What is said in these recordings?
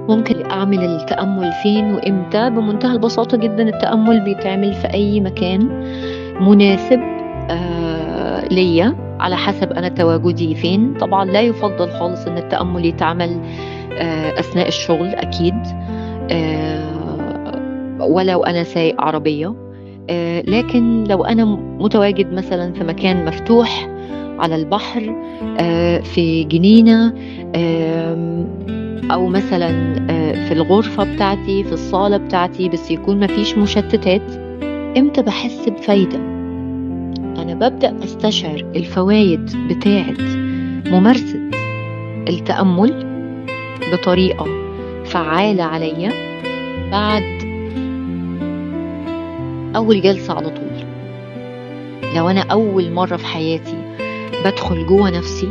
ممكن أعمل التأمل فين وإمتى؟ بمنتهى البساطة جدا، التأمل بيتعمل في أي مكان مناسب ليا على حسب أنا تواجدي فين. طبعا لا يفضل خالص أن التأمل يتعمل أثناء الشغل أكيد، ولو أنا سايق عربية. لكن لو أنا متواجد مثلا في مكان مفتوح على البحر، في جنينة، أو مثلا في الغرفة بتاعتي، في الصالة بتاعتي، بس يكون مفيش مشتتات. إمتى بحس بفايدة؟ أنا ببدأ أستشعر الفوائد بتاعت ممارسة التأمل بطريقة فعالة عليا بعد أول جلسة على طول. لو أنا أول مرة في حياتي بدخل جوه نفسي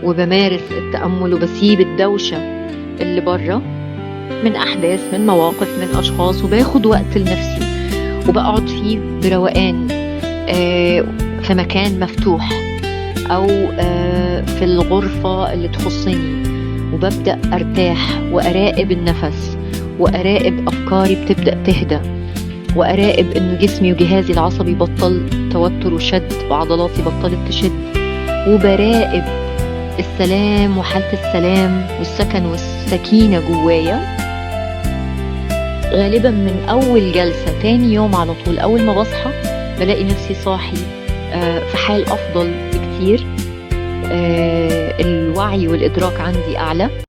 وبمارس التأمل وبسيب الدوشة اللي بره من أحداث، من مواقف، من أشخاص، وباخد وقت لنفسي وبقعد فيه بروقان في مكان مفتوح أو في الغرفة اللي تخصني، وببدأ أرتاح وأراقب النفس وأراقب أفكاري بتبدأ تهدى، وأراقب إن جسمي وجهازي العصبي بطل توتر وشد وعضلاتي بطلت تشد، وبراقب السلام وحالة السلام والسكن والسكينة جوايا. غالبا من أول جلسة تاني يوم على طول أول ما بصحى بلاقي نفسي صاحي في حال أفضل بكتير، الوعي والإدراك عندي أعلى.